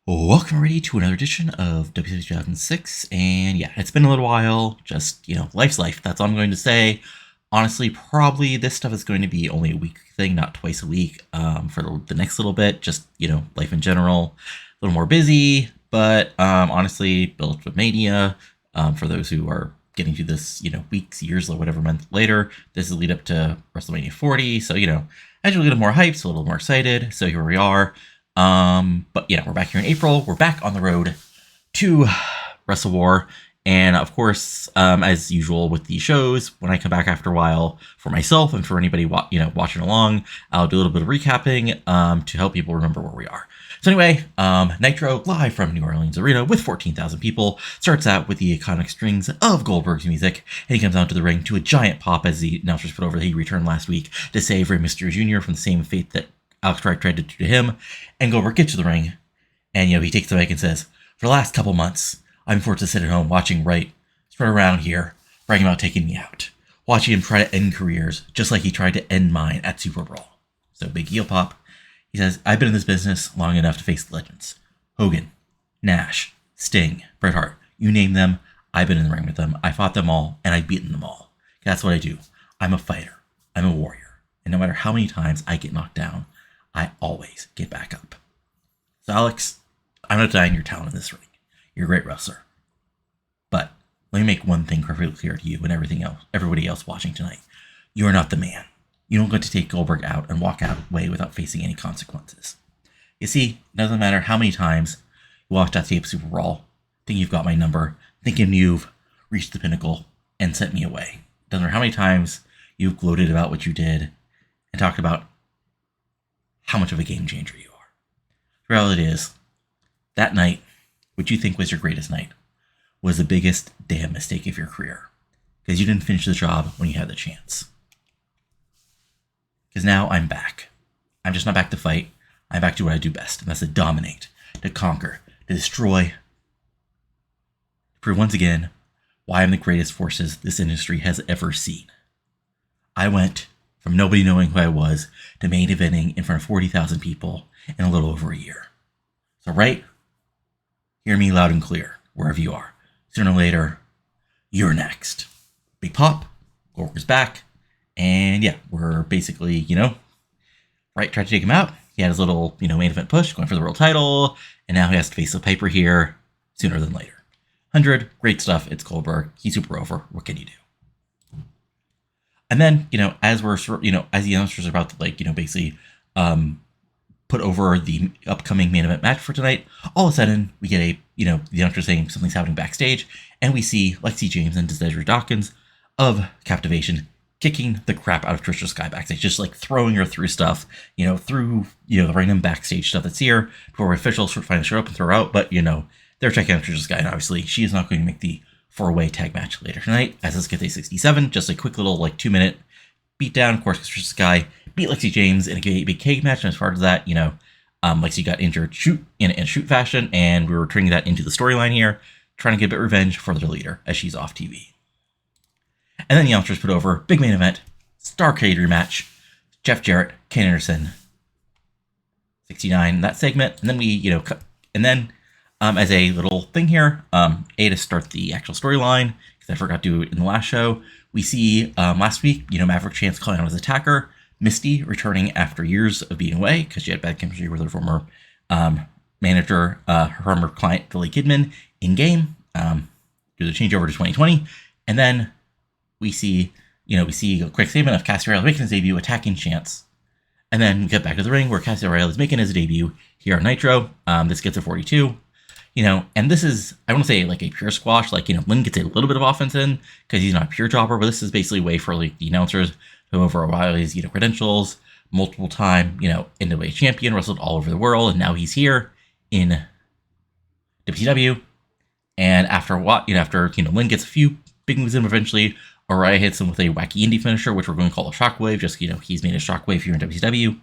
Welcome everybody to another edition of WCW 2006, and yeah, it's been a little while, just, life's life, that's all I'm going to say. Honestly, probably this stuff is going to be only a week thing, not twice a week, for the next little bit, just, life in general, a little more busy, but, honestly, built with mania, for those who are getting to this, weeks, years, or whatever month later, this is lead up to WrestleMania 40, so, as you're a little more hyped, so a little more excited, so here we are. But yeah, we're back here in April. We're back on the road to WrestleWar. And of course, as usual with these shows, when I come back after a while, for myself and for anybody watching along, I'll do a little bit of recapping to help people remember where we are. So anyway, Nitro, live from New Orleans Arena with 14,000 people, starts out with the iconic strings of Goldberg's music, and he comes out to the ring to a giant pop as the announcers put over that he returned last week to save Rey Jr. from the same fate that Alex Wright tried to do to him, and Goldberg gets to the ring, and he takes the mic and says, "For the last couple months, I've been forced to sit at home watching Wright spread around here, bragging about taking me out, watching him try to end careers, just like he tried to end mine at Super Brawl." So big heel pop. He says, "I've been in this business long enough to face the legends. Hogan, Nash, Sting, Bret Hart, you name them, I've been in the ring with them. I fought them all, and I've beaten them all. That's what I do. I'm a fighter. I'm a warrior. And no matter how many times I get knocked down, I always get back up. So Alex, I'm not denying your talent in this ring. You're a great wrestler. But let me make one thing perfectly clear to you and everybody else watching tonight. You are not the man. You don't get to take Goldberg out and walk away without facing any consequences. You see, it doesn't matter how many times you watched that tape Super Brawl, think you've got my number, thinking you've reached the pinnacle and sent me away. It doesn't matter how many times you've gloated about what you did and talked about how much of a game changer you are. The reality is, that night, what you think was your greatest night, was the biggest damn mistake of your career. Because you didn't finish the job when you had the chance. Because now I'm back. I'm just not back to fight. I'm back to what I do best, and that's to dominate, to conquer, to destroy. To prove once again why I'm the greatest forces this industry has ever seen. I went from nobody knowing who I was to main eventing in front of 40,000 people in a little over a year. So right, hear me loud and clear, wherever you are. Sooner or later, you're next. Big pop, Goldberg's back, and yeah, we're basically, Wright tried to take him out. He had his little, main event push, going for the world title, and now he has to face the Piper here sooner than later. 100, great stuff, it's Goldberg, he's super over, what can you do? And then, as the announcers are about to, basically put over the upcoming main event match for tonight, all of a sudden, we get the announcers saying something's happening backstage, and we see Lexi James and Desiree Dawkins of Captivation kicking the crap out of Trish Sky backstage, just throwing her through stuff, through, the random backstage stuff that's here, before officials finally show up and throw her out, but, they're checking out Trish Sky, and obviously, she is not going to make the 4-way tag match later tonight, as this gets a 67, just a quick little 2-minute beatdown. Of course, Trish Sky beat Lexi James in a big cage match, and as far as that, Lexi got injured in a shoot fashion, and we were turning that into the storyline here, trying to get a bit of revenge for their leader as she's off TV. And then the announcers put over big main event, Starrcade rematch, Jeff Jarrett, Ken Anderson, 69 in that segment, and then we, and then as a little thing here, to start the actual storyline, because I forgot to do it in the last show, we see last week, Maverick Chance calling out his attacker, Misty returning after years of being away, because she had bad chemistry with her former manager, her former client, Billy Kidman, in-game, do the changeover to 2020, and then we see a quick statement of Cassidy O'Reilly making his debut, attacking Chance, and then we get back to the ring, where Cassidy O'Reilly is making his debut here on Nitro. This gets a 42. And this is, I want to say, a pure squash. Lynn gets a little bit of offense in because he's not a pure jobber, but this is basically a way for the announcers to go over O'Reilly's credentials, multiple time NWA champion, wrestled all over the world, and now he's here in WCW. And after Lynn gets a few big moves in, eventually O'Reilly hits him with a wacky indie finisher, which we're going to call a Shockwave. Just he's made a Shockwave here in WCW.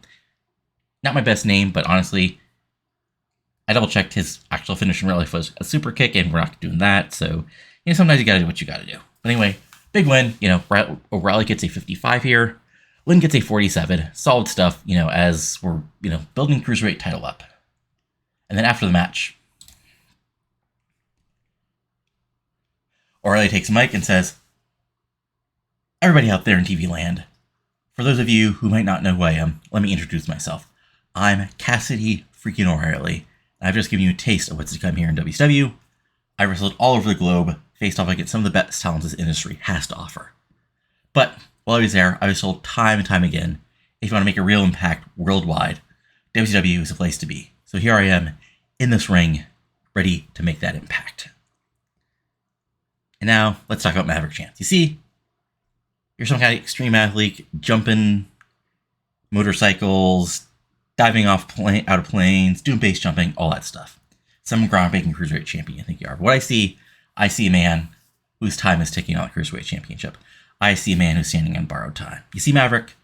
Not my best name, but honestly, I double checked his actual finish in real life was a super kick, and we're not doing that. So, sometimes you gotta do what you gotta do. But anyway, big win. O'Reilly gets a 55 here. Lynn gets a 47. Solid stuff, as we're, building Cruiserweight title up. And then after the match, O'Reilly takes a mic and says, "Everybody out there in TV land, for those of you who might not know who I am, let me introduce myself. I'm Cassidy freaking O'Reilly. I've just given you a taste of what's to come here in WCW. I wrestled all over the globe, faced off against some of the best talents this industry has to offer. But while I was there, I was told time and time again, if you want to make a real impact worldwide, WCW is a place to be. So here I am, in this ring, ready to make that impact." And now, let's talk about Maverick chance. You see, you're some kind of extreme athlete, jumping motorcycles, diving out of planes, doing base jumping, all that stuff. Some groundbreaking Cruiserweight champion you think you are. But what I see a man whose time is ticking on the Cruiserweight championship. I see a man who's standing on borrowed time. You see, Maverick,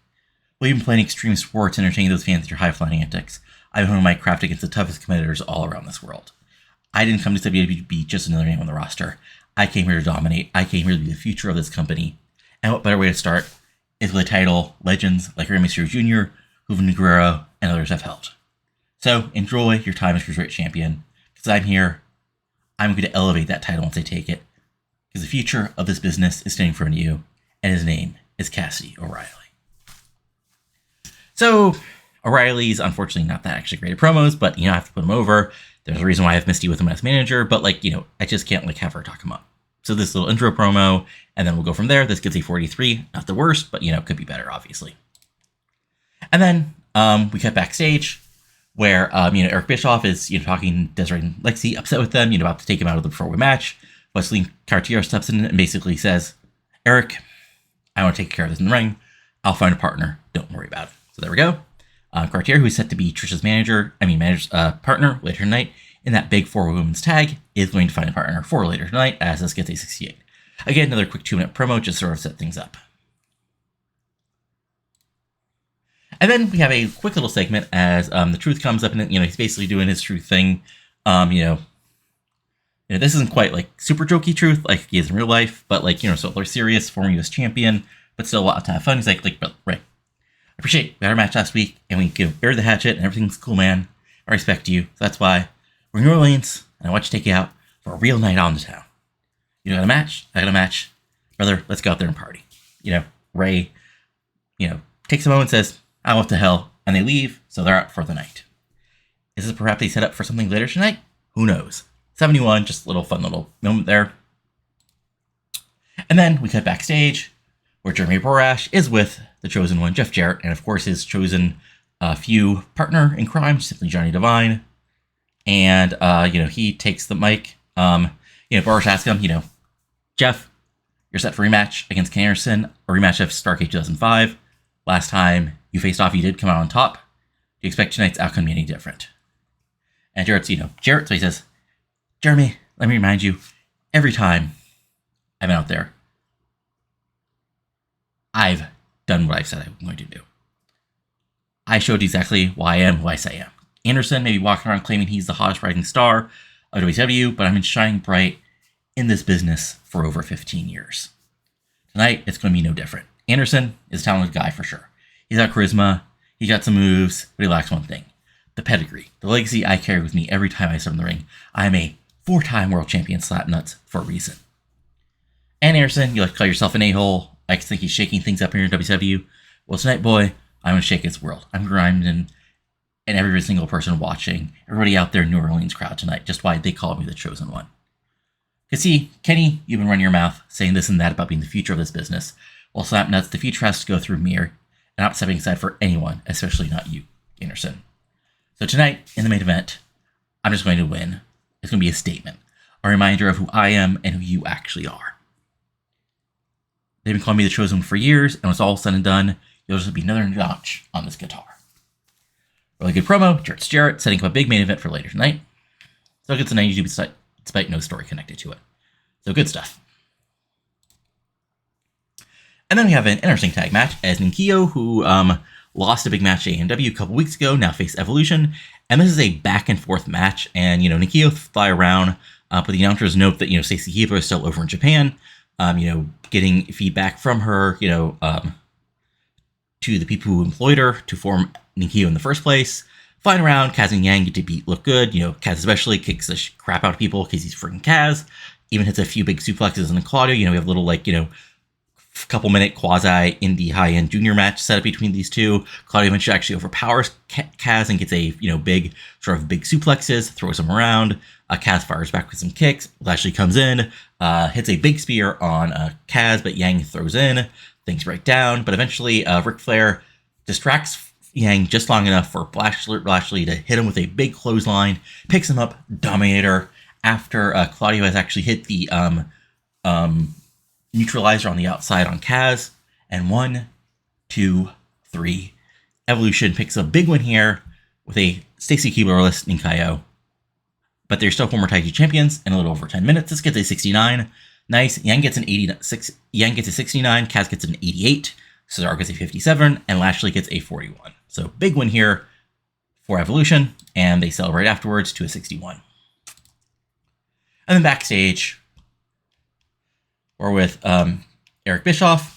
well, you've been playing extreme sports, entertaining those fans with your high-flying antics. I've honed my craft against the toughest competitors all around this world. I didn't come to WWE to be just another name on the roster. I came here to dominate. I came here to be the future of this company. And what better way to start is with a title legends like Rey Jr., Juvenil Guerrero, and others have held. So enjoy your time as Cruiserweight champion, because I'm here. I'm going to elevate that title once I take it, because the future of this business is standing in front of you, and his name is Cassidy O'Reilly. So O'Reilly's unfortunately not that actually great at promos, but I have to put him over. There's a reason why I have Misty with him as manager, but I just can't have her talk him up. So this little intro promo, and then we'll go from there. This gets a 43, not the worst, but could be better, obviously. And then we cut backstage, where Eric Bischoff is talking Desiree and Lexi, upset with them, about to take him out of the four-way match. Wesley Cartier steps in and basically says, "Eric, I want to take care of this in the ring. I'll find a partner. Don't worry about it." So there we go. Cartier, who's set to be Trish's partner later tonight in that big four-women's tag, is going to find a partner for later tonight as this gets a 68. Again, another quick 2-minute promo just sort of set things up. And then we have a quick little segment as the Truth comes up, and he's basically doing his Truth thing. This isn't quite like super jokey Truth like he is in real life, but so they're serious, former U.S. champion, but still a lot to have fun. He's like, Ray, I appreciate we had our match last week, and we buried the hatchet, and everything's cool, man. I respect you, so that's why we're in New Orleans, and I want you to take you out for a real night on the town. You got a match? I got a match. Brother, let's go out there and party. Ray, takes a moment and says, "I what the hell," and they leave, so they're out for the night. Is this perhaps a setup for something later tonight? Who knows? 71, just a little fun little moment there. And then we cut backstage, where Jeremy Borash is with the chosen one, Jeff Jarrett, and of course his chosen few partner in crime, simply Johnny Devine. And, he takes the mic. Borash asks him, "Jeff, you're set for a rematch against Ken Anderson, a rematch of Starrcade 2005. Last time you faced off, you did come out on top. Do you expect tonight's outcome to be any different?" And Jarrett's, Jarrett, so he says, "Jeremy, let me remind you, every time I've been out there, I've done what I've said I'm going to do. I showed exactly why I am who I say I am. Anderson may be walking around claiming he's the hottest rising star of WCW, but I've been shining bright in this business for over 15 years. Tonight, it's going to be no different. Anderson is a talented guy for sure. He's got charisma, he got some moves, but he lacks one thing: the pedigree, the legacy I carry with me every time I step in the ring. I am a 4-time world champion slapnuts for a reason. And Anderson, you like to call yourself an a-hole. I think he's shaking things up here in WCW. Well, tonight, boy, I'm going to shake his world. I'm grinding and every single person watching, everybody out there in New Orleans crowd tonight, just why they call me the chosen one. Because see, Kenny, you've been running your mouth, saying this and that about being the future of this business. Well, slapnuts, the future has to go through me, and I'm not stepping aside for anyone, especially not you, Anderson. So tonight, in the main event, I'm just going to win. It's going to be a statement, a reminder of who I am and who you actually are. They've been calling me the chosen one for years, and when it's all said and done, you'll just be another notch on this guitar. Really good promo, Jarrett, setting up a big main event for later tonight. So it gets a 92 despite no story connected to it. So good stuff. And then we have an interesting tag match as Ninkyo, who lost a big match at AEW a couple weeks ago, now face Evolution. And this is a back and forth match. And, Ninkyo fly around, but the announcers note that, Stacey Keebler is still over in Japan, getting feedback from her, to the people who employed her to form Ninkyo in the first place. Flying around, Kaz and Yang get to look good. Kaz especially kicks the crap out of people because he's freaking Kaz. Even hits a few big suplexes in the Claudio. We have a little, couple minute quasi indie high-end junior match set up between these two. Claudio eventually actually overpowers Kaz and gets a, big suplexes, throws him around. Kaz fires back with some kicks. Lashley comes in, hits a big spear on Kaz, but Yang throws in. Things break down, but eventually Ric Flair distracts Yang just long enough for Lashley to hit him with a big clothesline, picks him up, Dominator, after Claudio has actually hit the neutralizer on the outside on Kaz, and 1, 2, 3. Evolution picks a big win here with a Stacy Keibler-less Ninkyo. But they're still former tag team champions in a little over 10 minutes. This gets a 69. Nice. Yang gets an 86. Yang gets a 69. Kaz gets an 88. Cesaro gets a 57, and Lashley gets a 41. So big win here for Evolution, and they celebrate afterwards to a 61. And then backstage, we're with Eric Bischoff,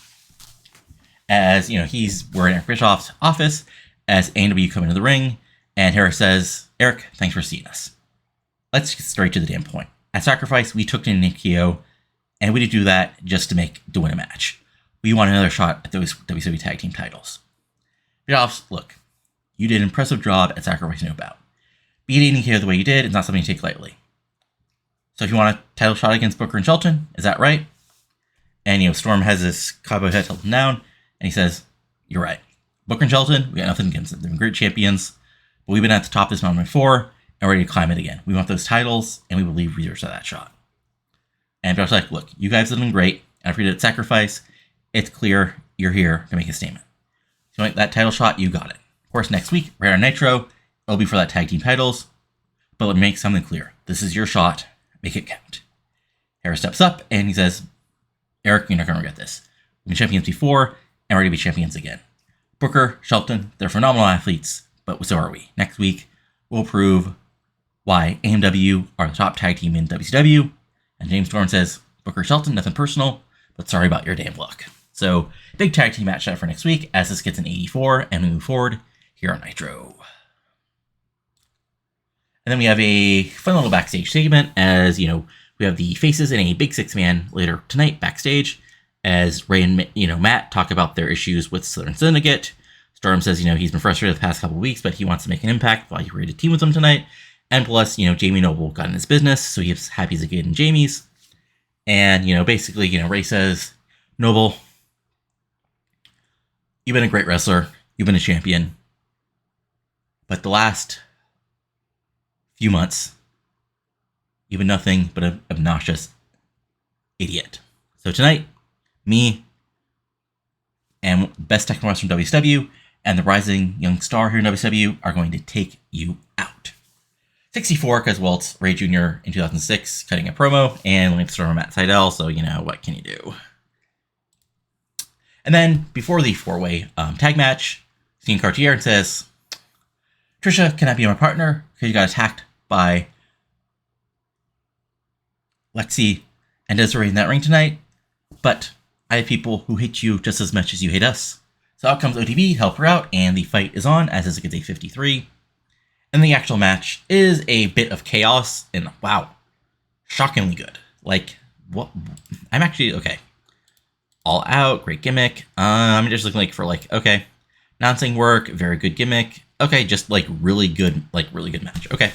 as we're in Eric Bischoff's office as A&W come into the ring, and Harris says, "Eric, thanks for seeing us. Let's get straight to the damn point. At Sacrifice, we took in Ninkyo, and we did do that just to win a match. We want another shot at those WCW tag team titles. Bischoff's, look, you did an impressive job at Sacrifice, no doubt. Beating Ninkyo the way you did is not something to take lightly. So if you want a title shot against Booker and Shelton, is that right?" And, Storm has this cowboy head held down, and he says, "You're right. Booker and Shelton, we got nothing against them. They're great champions, but we've been at the top of this mountain before, and ready to climb it again. We want those titles, and we believe we deserve that shot." And Josh's like, "Look, you guys have been great. After you did Sacrifice, it's clear you're here to make a statement. If you want that title shot, you got it. Of course, next week, right on Nitro, it'll be for that tag team titles, but let me make something clear. This is your shot. Make it count." Harris steps up, and he says, "Eric, you're not going to regret this. We've been champions before, and we're ready to be champions again. Booker, Shelton, they're phenomenal athletes, but so are we. Next week, we'll prove why AMW are the top tag team in WCW." And James Storm says, "Booker, Shelton, nothing personal, but sorry about your damn luck." So, big tag team match set for next week, as this gets an 84, and we move forward here on Nitro. And then we have a fun little backstage segment, as, we have the faces in a big six-man later tonight backstage, as Ray and Matt talk about their issues with Southern Syndicate. Storm says, he's been frustrated the past couple of weeks, but he wants to make an impact while he's ready to team with them tonight. And plus, Jamie Noble got in his business, so he's happy to get in Jamie's. And, basically, Ray says, "Noble, you've been a great wrestler. You've been a champion. But the last few months, you've been nothing but an obnoxious idiot. So tonight, me and best technical wrestler from WCW and the rising young star here in WCW are going to take you out." 64, because, well, it's Rey Jr. in 2006 cutting a promo, and Lance Storm at Sydal, so, what can you do? And then, before the four-way tag match, Dean Cartier says, "Trisha, can I be my partner? Because you got attacked by Lexi and Desiree in that ring tonight, but I have people who hate you just as much as you hate us." So out comes OTB, help her out, and the fight is on, as it gets a 53. And the actual match is a bit of chaos, and wow, shockingly good. What? I'm actually, okay. All out, great gimmick. I'm just looking for okay. Announcing work, very good gimmick. Okay, just really good match. Okay.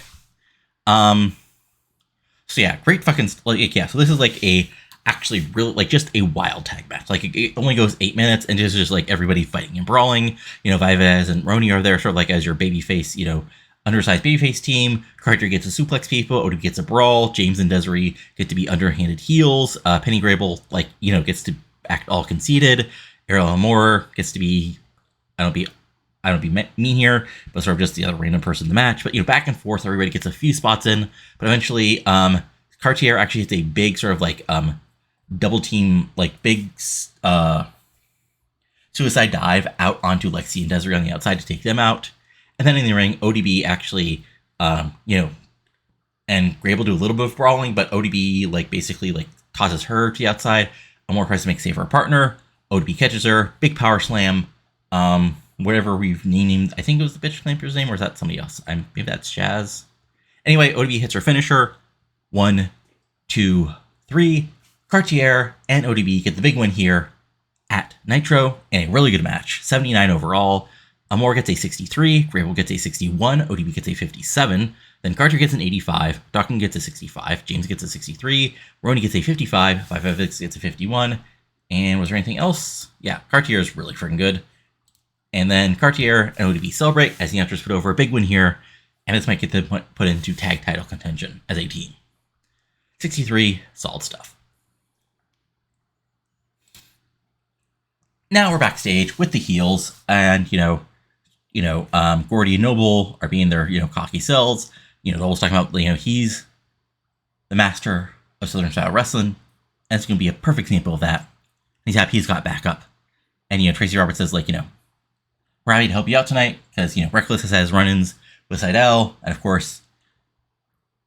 So yeah, great fucking, yeah, so this is actually really, just a wild tag match. It only goes 8 minutes, and it's just everybody fighting and brawling. Vivez and Roni are there sort of as your babyface, undersized babyface team. Carter gets to suplex people. Odie gets a brawl. James and Desiree get to be underhanded heels. Penny Grable, gets to act all conceited. Ariel Amore gets to be, I don't be mean here, but sort of just the other random person in the match. But, back and forth, everybody gets a few spots in. But eventually, Cartier actually hits a big sort of double team, big suicide dive out onto Lexi and Desiree on the outside to take them out. And then in the ring, ODB actually, and Grable do a little bit of brawling, but ODB, basically, causes her to the outside. Amore tries to make save her partner. ODB catches her. Big power slam. whatever we've named. I think it was the bitch clamper's name, or is that somebody else? Maybe that's Jazz. Anyway, ODB hits her finisher. 1, 2, 3. Cartier and ODB get the big win here at Nitro in a really good match. 79 overall. Amore gets a 63. Grable gets a 61. ODB gets a 57. Then Cartier gets an 85. Dawkins gets a 65. James gets a 63. Roney gets a 55. 556 gets a 51. And was there anything else? Yeah, Cartier is really freaking good. And then Cartier and ODB celebrate as the Hunters put over a big win here. And this might get them put into tag title contention as a team. 63, solid stuff. Now we're backstage with the heels, and Gordy and Noble are being their cocky selves. Noble's talking about he's the master of Southern style wrestling, and it's going to be a perfect example of that. He's happy he's got backup, and Tracy Roberts says we're happy to help you out tonight because Reckless has had his run-ins with Sydal, and of course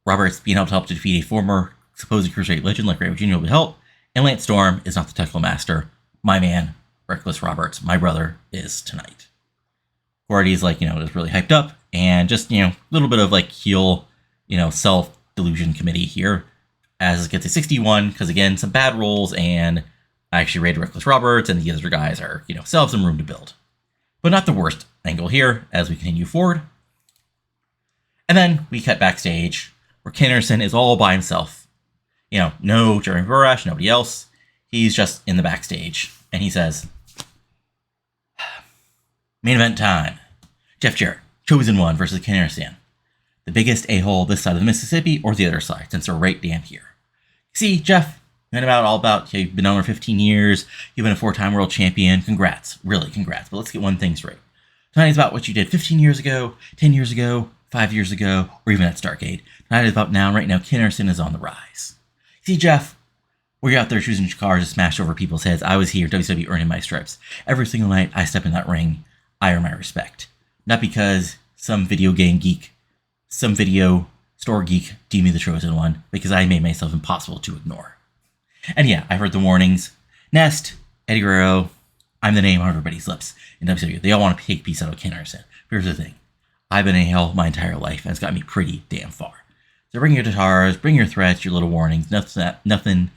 Roberts being able to help to defeat a former supposed Cruiserweight legend like Rey Jr. will help, and Lance Storm is not the technical master. My man, Reckless Roberts, my brother, is tonight. Gordy's is really hyped up, and just a little bit of heel self-delusion committee here, as it gets a 61 because again some bad rolls, and I actually rated Reckless Roberts, and the other guys are still have some room to build, but not the worst angle here as we continue forward. And then we cut backstage where Ken Anderson is all by himself. No Jeremy Borash, nobody else. He's just in the backstage, and he says, "Main event time. Jeff Jarrett, chosen one versus Ken Anderson. The biggest a-hole this side of the Mississippi or the other side, since they're right damn here. See, Jeff, you've been on for 15 years. You've been a 4-time world champion. Congrats. Really, congrats. But let's get one thing straight. Tonight is about what you did 15 years ago, 10 years ago, 5 years ago, or even at Starrcade. Tonight is about now. Right now, Ken Anderson is on the rise. See, Jeff, were you out there choosing cars to smash over people's heads? I was here, WCW, earning my stripes. Every single night I step in that ring, I earn my respect. Not because some video game geek, some video store geek deemed me the chosen one, because I made myself impossible to ignore. And yeah, I've heard the warnings. Nest, Eddie Guerrero, I'm the name on everybody's lips in WCW. They all want to take a piece out of Ken Anderson. Here's the thing. I've been in hell my entire life, and it's got me pretty damn far. So bring your guitars, bring your threats, your little warnings. Nothing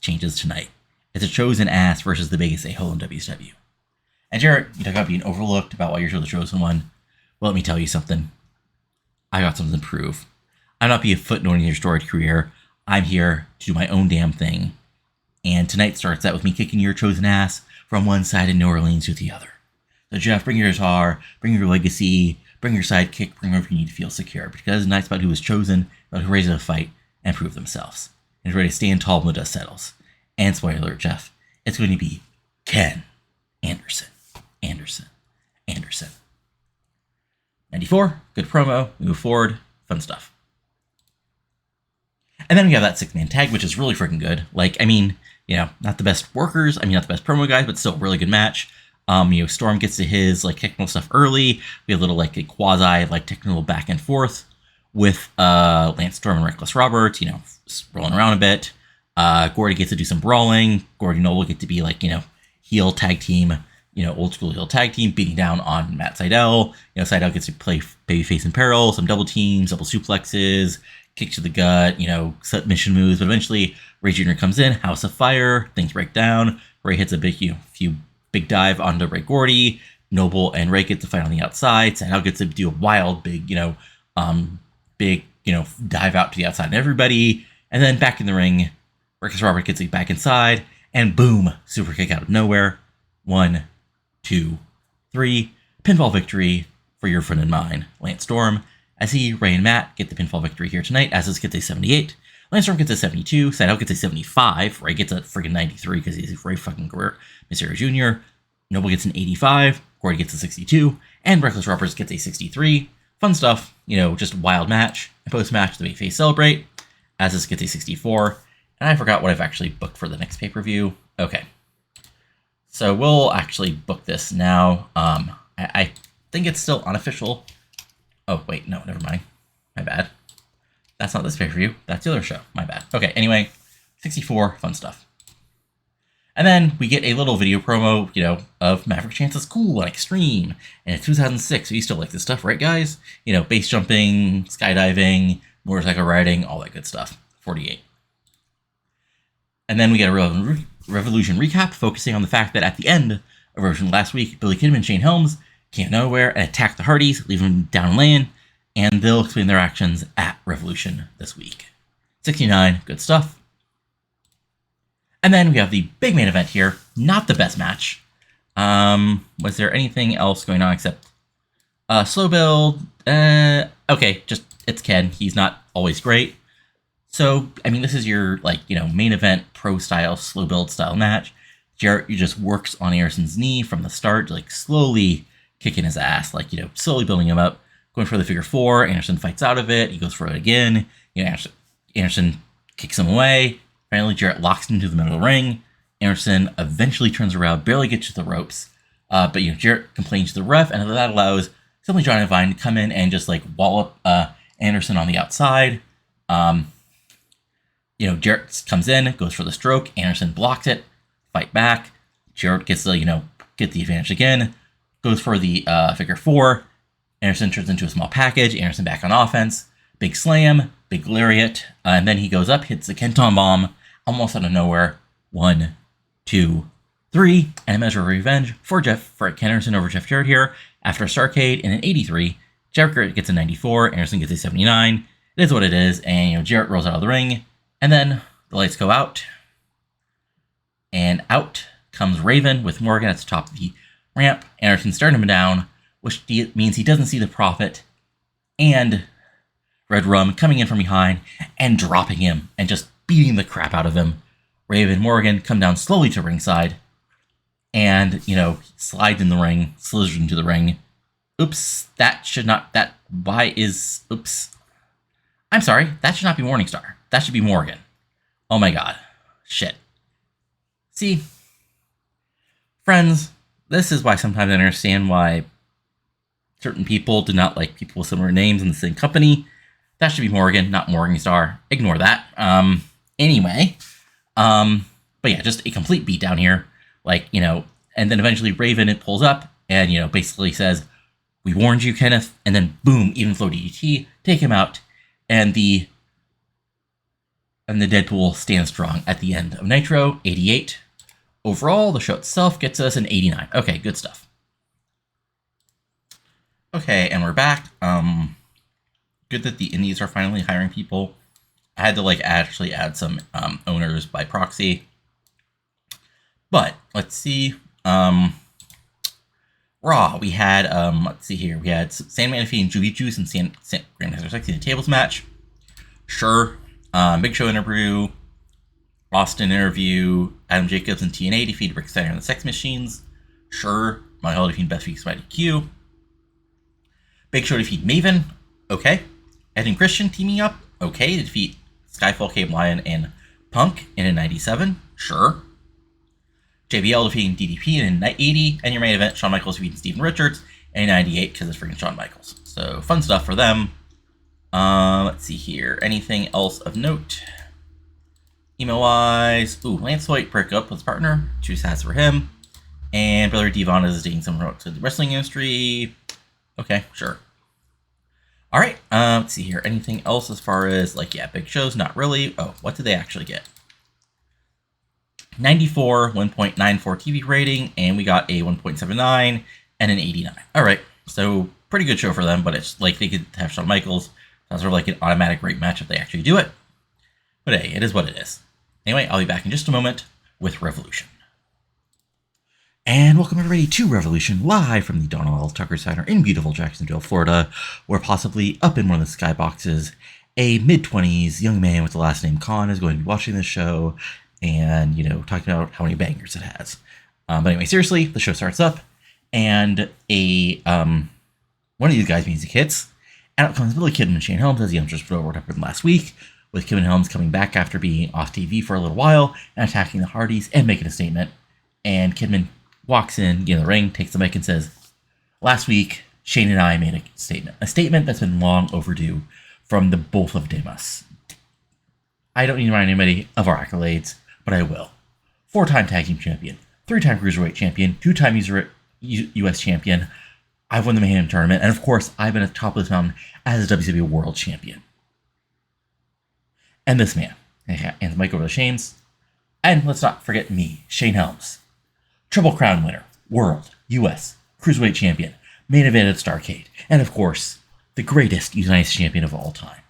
changes tonight. It's a chosen ass versus the biggest a-hole in WCW. And Jarrett, you talk about being overlooked, about why you're the chosen one. Well, let me tell you something. I got something to prove. I'm not being a footnote in your storied career. I'm here to do my own damn thing. And tonight starts out with me kicking your chosen ass from one side of New Orleans to the other. So Jeff, bring your guitar, bring your legacy, bring your sidekick, bring whoever you need to feel secure. Because tonight's about who was chosen, about who ready to fight and prove themselves. And is ready to stand tall when the dust settles. And spoiler alert, Jeff, it's going to be Ken Anderson. 94, good promo, we move forward, fun stuff. And then we have that 6-man tag, which is really freaking good. Not the best workers, not the best promo guys, but still a really good match. Storm gets to his technical stuff early. We have a little a quasi technical back and forth with Lance Storm and Reckless Roberts, rolling around a bit. Gordy gets to do some brawling. Gordy and Noble get to be heel tag team, old school heel tag team, beating down on Matt Sydal. Sydal gets to play babyface in peril, some double teams, double suplexes, kick to the gut, submission moves. But eventually, Rey Jr. comes in, House of Fire, things break down. Rey hits a big, few big dive onto Ray Gordy. Noble and Rey get to fight on the outside. Sydal gets to do a wild, big, dive out to the outside and everybody. And then back in the ring, Reckless Robert gets it back inside, and boom, super kick out of nowhere. 1, 2, 3, pinfall victory for your friend and mine, Lance Storm. As Rey and Matt get the pinfall victory here tonight. As this gets a 78. Lance Storm gets a 72. Sydal gets a 75. Rey gets a freaking 93 because he's Rey fucking Mysterio Jr. Noble gets an 85. Gordy gets a 62. And Reckless Roberts gets a 63. Fun stuff. Just wild match. And post-match, the babyface celebrate. As this gets a 64. And I forgot what I've actually booked for the next pay-per-view. Okay. So we'll actually book this now. I think it's still unofficial. Oh, wait, no, never mind. My bad. That's not this pay-per-view. That's the other show. My bad. Okay, anyway, 64, fun stuff. And then we get a little video promo, of Maverick Chance's cool and extreme. And it's 2006, so you still like this stuff, right, guys? Base jumping, skydiving, motorcycle riding, all that good stuff. 48. And then we get a Revolution recap, focusing on the fact that at the end of Revolution last week, Billy Kidman and Shane Helms came out of nowhere and attacked the Hardys, leaving them down lane, and they'll explain their actions at Revolution this week. 69, good stuff. And then we have the big main event here. Not the best match. Was there anything else going on except slow build? Okay, just it's Ken. He's not always great. So, I mean, this is your, main event pro-style, slow build style match. Jarrett just works on Anderson's knee from the start, slowly kicking his ass, slowly building him up, going for the figure four. Anderson fights out of it. He goes for it again. Anderson kicks him away. Finally, Jarrett locks into the middle of the ring. Anderson eventually turns around, barely gets to the ropes. But Jarrett complains to the ref, and that allows Simply John and Vine to come in and just wallop Anderson on the outside. Jarrett comes in, goes for the stroke. Anderson blocks it. Fight back. Jarrett gets the get the advantage again. Goes for the figure four. Anderson turns into a small package. Anderson back on offense. Big slam, big lariat, and then he goes up, hits the Kenton bomb, almost out of nowhere. 1, 2, 3, and a measure of revenge for Ken Anderson over Jeff Jarrett here. After Starrcade in an 83, Jarrett gets a 94, Anderson gets a 79. It is what it is, and Jarrett rolls out of the ring, and then the lights go out, and out comes Raven with Morgan at the top of the ramp. Anderson staring him down, which means he doesn't see the Prophet, and Red Rum coming in from behind and dropping him and just beating the crap out of him. Raven Morgan come down slowly to ringside and, slides in the ring, slithers into the ring. Oops, oops. I'm sorry, that should not be Morningstar. That should be Morgan. Oh my god. Shit. See, friends, this is why sometimes I understand why certain people do not like people with similar names in the same company. That should be Morgan, not Morningstar. Ignore that. Anyway. But yeah, just a complete beatdown here. And then eventually Raven pulls up and, basically says, "We warned you, Kenneth." And then boom, even flow DDT, take him out. And the Deadpool stands strong at the end of Nitro, 88. Overall, the show itself gets us an 89. Okay, good stuff. Okay, and we're back. Good that the indies are finally hiring people. I had to actually add some owners by proxy. But let's see. Raw, we had let's see here. We had Sandman defeating Juby Juice and Grandmaster Sexy in a tables match. Sure. Big Show interview. Austin interview. Adam Jacobs and TNA defeated Rick Steiner and the Sex Machines. Sure. Molly Holly defeated Beth Phoenix by DQ. Big Show defeat Maven. Okay. Ed and Christian teaming up. Okay. To defeat Skyfall, Cape Lion, and Punk in a 97. Sure. JBL defeating DDP in a 80. And your main event, Shawn Michaels defeating Steven Richards in a 98 because it's freaking Shawn Michaels. So fun stuff for them. Let's see here. Anything else of note? Email-wise. Ooh, Lance Hoyt break up with his partner. Too sad for him. And Brother Devon is dating someone to the wrestling industry. Okay, sure. All right, let's see here. Anything else as far as, big shows? Not really. Oh, what did they actually get? 94, 1.94 TV rating, and we got a 1.79 and an 89. All right, so pretty good show for them, but it's they could have Shawn Michaels. That's sort of an automatic great match if they actually do it. But hey, it is what it is. Anyway, I'll be back in just a moment with Revolution. And welcome everybody to Revolution, live from the Donald L. Tucker Center in beautiful Jacksonville, Florida, where possibly up in one of the skyboxes, a mid-20s young man with the last name Khan is going to be watching this show and, talking about how many bangers it has. But anyway, seriously, the show starts up, and one of these guys' music hits, and out comes Billy Kidman and Shane Helms as the youngsters put over what happened last week, with Kidman Helms coming back after being off TV for a little while and attacking the Hardys and making a statement. And Kidman walks in the ring, takes the mic, and says, "Last week, Shane and I made a statement that's been long overdue from the both of us. I don't need to remind anybody of our accolades, but I will. 4-time tag team champion, 3-time cruiserweight champion, 2-time US champion. I've won the Mayhem tournament, and of course, I've been at the top of this mountain as a WCW World Champion. And this man, and the mic over to Shane's, and let's not forget me, Shane Helms, Triple Crown winner, World, US, Cruiserweight Champion, main event at Starrcade, and of course, the greatest United States champion of all time.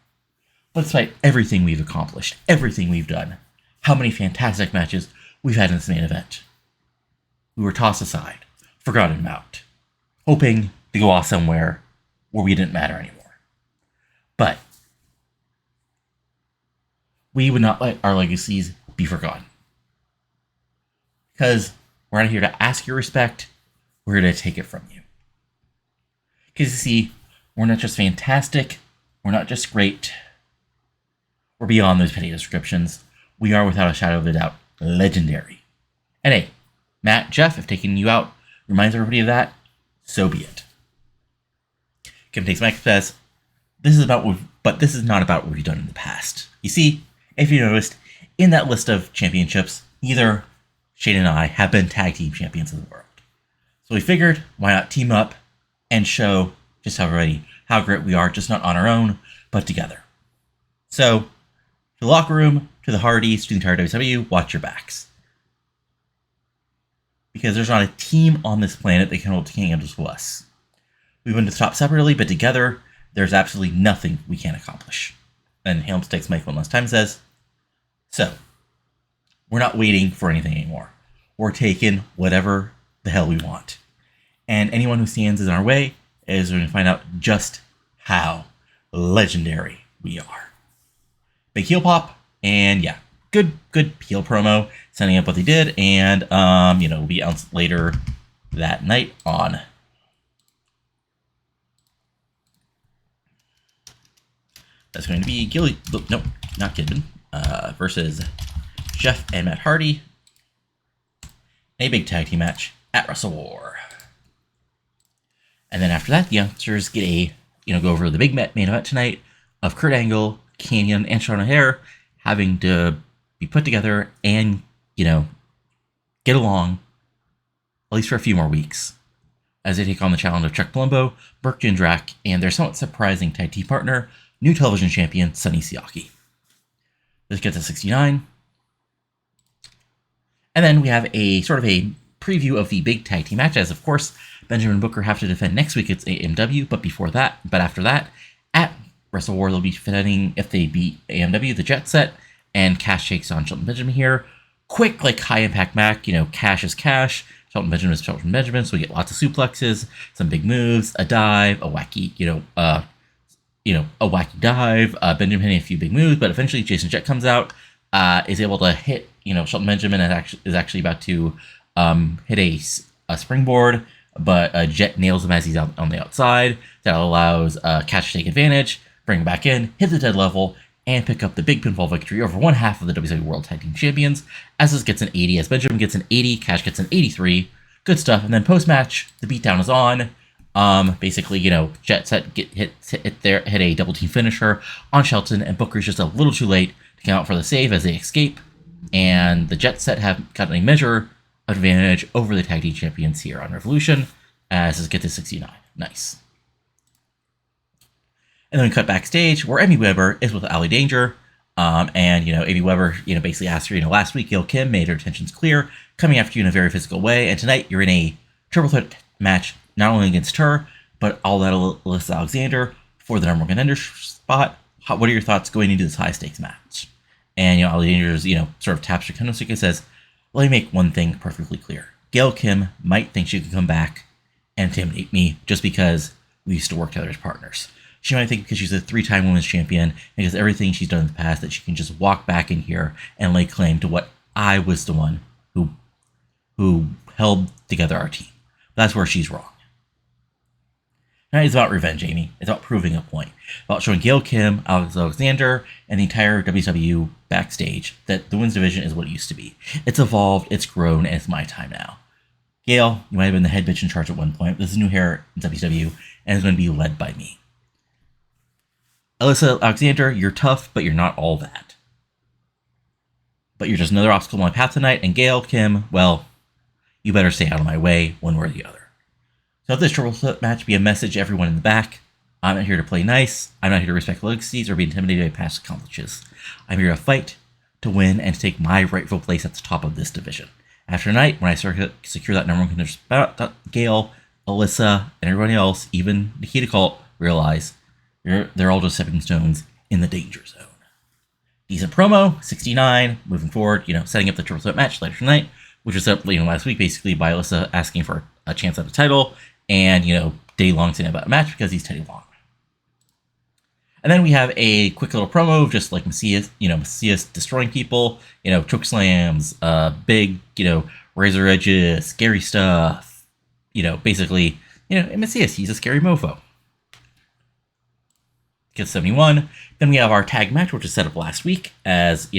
But despite everything we've accomplished, everything we've done, how many fantastic matches we've had in this main event, we were tossed aside, forgotten about, hoping to go off somewhere where we didn't matter anymore. But we would not let our legacies be forgotten. Because we're not here to ask your respect, we're here to take it from you. Because you see, we're not just fantastic, we're not just great, we're beyond those petty descriptions. We are, without a shadow of a doubt, legendary. And hey, Matt, Jeff, if taking you out reminds everybody of that, so be it. Kim takes Mike says, this is not about what we've done in the past. You see, if you noticed, in that list of championships, neither Shane and I have been tag team champions of the world. So we figured, why not team up and show just how great we are, just not on our own, but together. So, to the locker room, to the Hardys, to the entire WCW, watch your backs. Because there's not a team on this planet that can hold candle to us. We've been to the top separately, but together, there's absolutely nothing we can't accomplish. And Helms takes Mike one last time and says, so, we're not waiting for anything anymore. We're taking whatever the hell we want. And anyone who stands in our way is going to find out just how legendary we are. Big heel pop, and yeah, good heel promo, setting up what they did, and will be announced later that night on. That's going to be not Kidman, versus Jeff and Matt Hardy. A big tag team match at WrestleWar. And then after that, the youngsters get go over the big main event tonight of Kurt Angle, Kanyon, and Sean O'Haire having to be put together and, get along, at least for a few more weeks, as they take on the challenge of Chuck Palumbo, Burke Jindrak, and their somewhat surprising tag team partner, new television champion Sonny Siaki. This gets a 69. And then we have a sort of a preview of the big tag team match, as of course, Benjamin and Booker have to defend next week at AMW, but after that, at WrestleWar, they'll be defending, if they beat AMW, the Jet Set, and Cash takes on Shelton Benjamin here. Quick, high-impact match, Cash is Cash, Shelton Benjamin is Shelton Benjamin, so we get lots of suplexes, some big moves, a dive, a wacky, a wacky dive, Benjamin hitting a few big moves, but eventually Jason Jet comes out, is able to hit, Shelton Benjamin is actually about to hit a springboard, but Jet nails him as he's out on the outside. That allows Cash to take advantage, bring him back in, hit the dead level, and pick up the big pinfall victory over one half of the WCW World Tag Team Champions, as this gets an 80, as Benjamin gets an 80, Cash gets an 83. Good stuff. And then post-match, the beatdown is on. Basically, Jet Set hit a double team finisher on Shelton, and Booker's just a little too late to come out for the save as they escape. And the Jet Set have gotten a measure of advantage over the tag team champions here on Revolution, as this gets to 69. Nice. And then we cut backstage where Amy Weber is with Alli Danger. Amy Weber, basically asked her, last week Gail Kim made her intentions clear, coming after you in a very physical way. And tonight you're in a triple threat match, not only against her, but all that Alyssa Alexander for the number one contender spot. What are your thoughts going into this high stakes match? And, Alli Danger's, sort of taps her candlestick and says, let me make one thing perfectly clear. Gail Kim might think she could come back and intimidate me just because we used to work together as partners. She might think because she's a 3-time women's champion, and because everything she's done in the past, that she can just walk back in here and lay claim to what I was the one who held together our team. But that's where she's wrong. Now it's about revenge, Amy. It's about proving a point. About showing Gail Kim, Alyssa Alexander, and the entire WCW backstage that the women's division is what it used to be. It's evolved, it's grown, and it's my time now. Gail, you might have been the head bitch in charge at one point. This is new hair in WCW, and it's going to be led by me. Alyssa Alexander, you're tough, but you're not all that. but you're just another obstacle on my path tonight, and Gail Kim, well, you better stay out of my way one way or the other. So let this triple threat match be a message to everyone in the back. I'm not here to play nice. I'm not here to respect legacies or be intimidated by past accomplishments. I'm here to fight, to win, and to take my rightful place at the top of this division. After tonight, when I secure that number one contender, Gail, Alyssa, and everybody else, even Nikita Kalt, realize they're all just stepping stones in the danger zone. Decent promo, 69, moving forward, setting up the triple threat match later tonight, which was set up last week, basically by Alyssa asking for a chance at a title, and, Day Long saying about a match because he's Teddy Long. And then we have a quick little promo of just like Macias destroying people, choke slams, big, razor edges, scary stuff, basically, and Macias, he's a scary mofo. Gets 71. Then we have our tag match, which was set up last week as,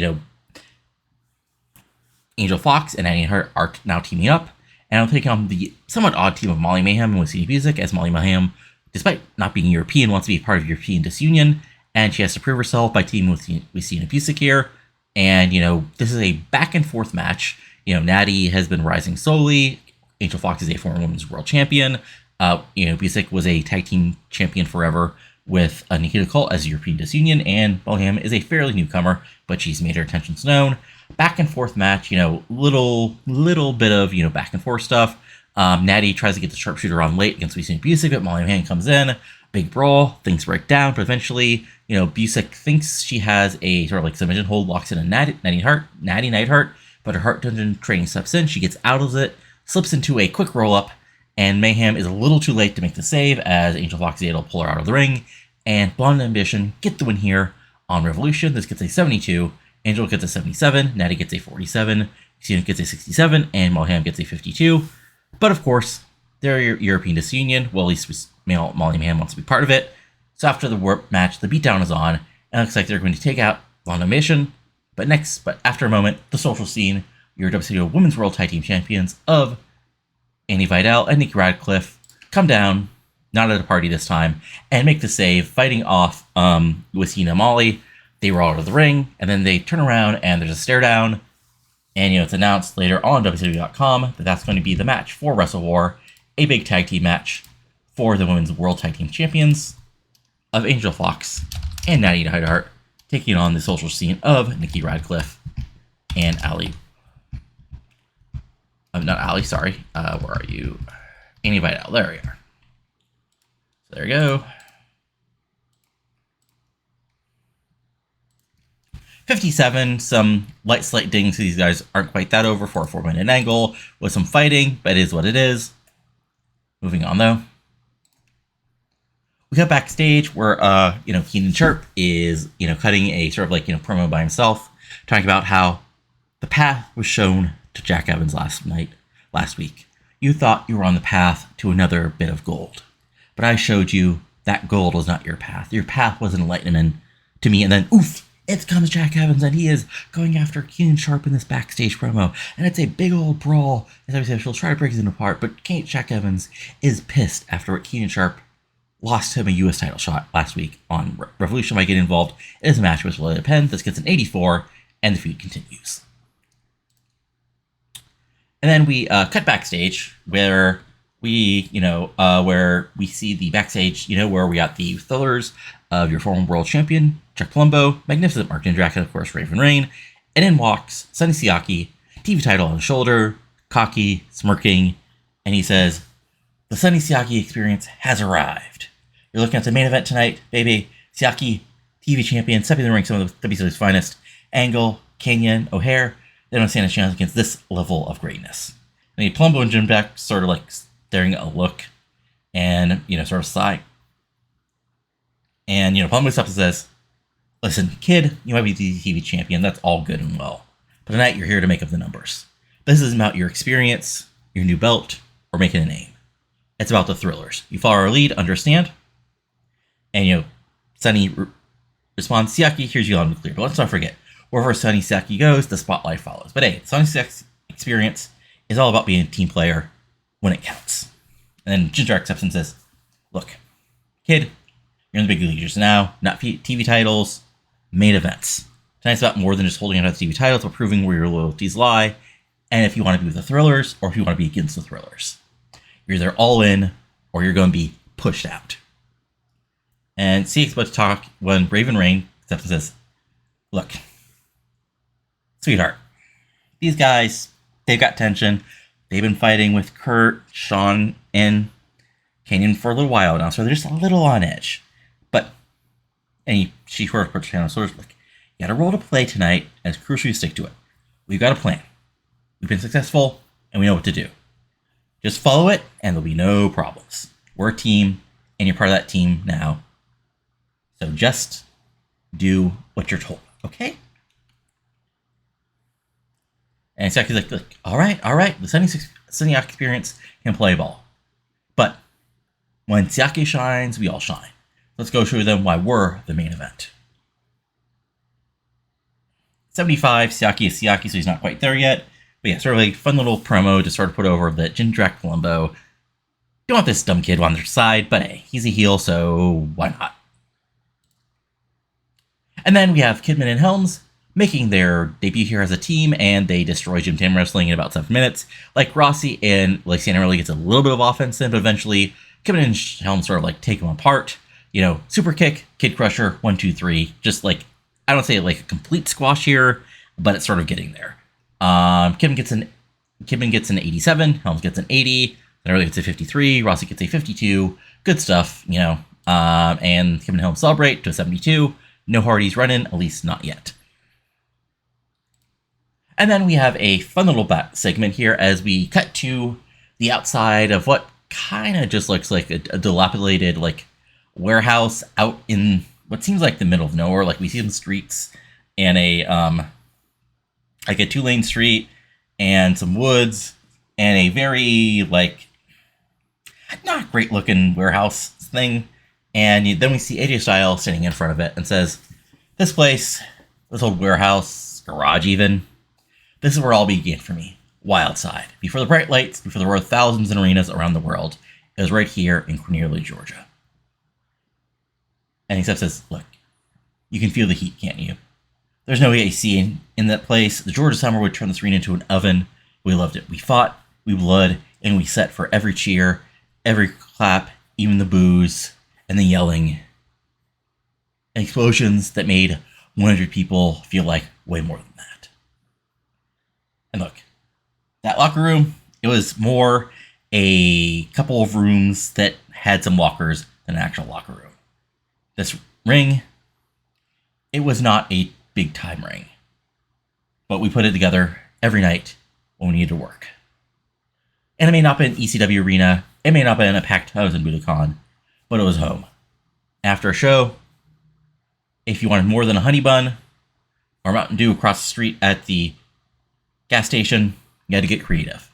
Angel Foxx and Neidhart are now teaming up, and I'll take on the somewhat odd team of Maulie Mayhem and Wesena Busic, as Maulie Mayhem, despite not being European, wants to be part of European Disunion, and she has to prove herself by teaming with Wesena Busic here. And, this is a back and forth match. Nattie has been rising slowly. Angel Foxx is a former women's world champion. Busic was a tag team champion forever with Nikita Kalt as European Disunion, and Mayhem is a fairly newcomer, but she's made her intentions known. Back and forth match, little bit of, back and forth stuff. Nattie tries to get the sharpshooter on late against Wesena Busic, but Maulie Mayhem comes in. Big brawl, things break down, but eventually, Busic thinks she has a sort of like submission hold, locks in a Nattie Neidhart, but her Heart Dungeon training steps in. She gets out of it, slips into a quick roll up, and Mayhem is a little too late to make the save as Angel Foxx is able to pull her out of the ring. And Blonde Ambition get the win here on Revolution. This gets a 72. Angel gets a 77. Nattie gets a 47. Wesena gets a 67. And Mayhem gets a 52. But of course, they're European Disunion. Well, at least Maulie Mayhem wants to be part of it. So after the warp match, the beatdown is on. And it looks like they're going to take out Blonde Ambition. But after a moment, the social scene, your WCW Women's World Tag Team Champions of Annie Vidal and Nikki Radcliffe come down, not at a party this time, and make the save, fighting off Wesena Maulie. They roll out of the ring, and then they turn around, and there's a stare down, and it's announced later on WCW.com that that's going to be the match for WrestleWar, a big tag team match for the Women's World Tag Team Champions of Angel Foxx and Nattie Neidhart, taking on the social scene of Nikki Radcliffe and Alli. Not Alli, sorry. Where are you? Annie Vidal. There we are. So there we go. 57, some slight dings. These guys aren't quite that over for a 4-minute angle with some fighting, but it is what it is. Moving on, though. We got backstage where, Keenan Sharpe is, cutting a sort of promo by himself, talking about how the path was shown to Jack Evans last week. You thought you were on the path to another bit of gold, but I showed you that gold was not your path. Your path was enlightenment to me, and then, oof, it comes Jack Evans, and he is going after Keenan Sharpe in this backstage promo, and it's a big old brawl. As I said, she'll try to break it apart, but Jack Evans is pissed after what Keenan Sharpe lost him a U.S. title shot last week on Revolution by getting involved in his match with Alyssa Penn. This gets an 84, and the feud continues. And then we cut backstage where we see the backstage, where we got the thrillers of your former world champion, Chuck Palumbo, Magnificent Mark Jindrak, and of course Raven Reign. And in walks Sonny Siaki, TV title on his shoulder, cocky, smirking, and he says, "The Sonny Siaki experience has arrived. You're looking at the main event tonight, baby. Siaki, TV champion, stepping in the ring, some of the WCW's finest. Angle, Kenyon, O'Hare. They don't stand a chance against this level of greatness." And Palumbo and Jindrak sort of staring at a look and, sort of sigh. And, Palumbo stops and says, "Listen, kid, you might be the TV champion. That's all good and well. But tonight you're here to make up the numbers. This isn't about your experience, your new belt, or making a name. It's about the thrillers. You follow our lead, understand?" And, Sonny responds, "Siaki, here's you on the clear. But let's not forget, wherever Sonny Siaki goes, the spotlight follows. But hey, Sonny Siaki's experience is all about being a team player when it counts." And then Jindrak accepts and says, "Look, kid, you're in the big leagues now, not TV titles, main events. Tonight's about more than just holding on to the TV titles, but proving where your loyalties lie, and if you want to be with the Thrillers, or if you want to be against the Thrillers. You're either all in, or you're going to be pushed out. And Siaki's about to talk when Raven Reign steps and says, look, sweetheart, these guys, they've got tension. They've been fighting with Kurt, Shawn, and Kanyon for a little while now, so they're just a little on edge. But, and she sort of puts her hand on her shoulders, like, you got a role to play tonight, as crucial you stick to it. We've got a plan. We've been successful, and we know what to do. Just follow it, and there'll be no problems. We're a team, and you're part of that team now. So just do what you're told, okay? And Siaki's like, look, all right. The Sonny Siaki experience can play ball. But when Siaki shines, we all shine. Let's go show them why we're the main event. 75, Siaki is Siaki, so he's not quite there yet. But yeah, sort of a fun little promo to sort of put over that Jindrak Palumbo don't want this dumb kid on their side, but hey, he's a heel, so why not? And then we have Kidman and Helms making their debut here as a team, and they destroy Gym Tam Wrestling in about 7 minutes. Like Rossi and Alexander really gets a little bit of offense in, but eventually Kidman and Helms sort of like take them apart. You know, super kick, kid crusher, 1, 2, 3. Just like, I don't say like a complete squash here, but it's sort of getting there. Kidman gets an 87, Helms gets an 80, then Early gets a 53, Rossi gets a 52. Good stuff, you know. And Kidman and Helms celebrate to a 72. No Hardys running, at least not yet. And then we have a fun little back segment here as we cut to the outside of what kind of just looks like a dilapidated like warehouse out in what seems like the middle of nowhere. Like we see some streets and a 2-lane street and some woods and a very like not great looking warehouse thing. And then we see AJ Styles standing in front of it and says, this place, this old warehouse, garage even, this is where all began for me. Wildside. Before the bright lights, before there were thousands in arenas around the world, it was right here in Cornelia, Georgia. And he says, look, you can feel the heat, can't you? There's no AC in that place. The Georgia summer would turn this arena into an oven. We loved it. We fought, we bled, and we set for every cheer, every clap, even the boos, and the yelling. And explosions that made 100 people feel like way more than that. And look, that locker room, it was more a couple of rooms that had some lockers than an actual locker room. This ring, it was not a big time ring. But we put it together every night when we needed to work. And it may not have been ECW arena, it may not have been a packed house in Budokan, but it was home. After a show, if you wanted more than a honey bun or Mountain Dew across the street at the gas station, you had to get creative.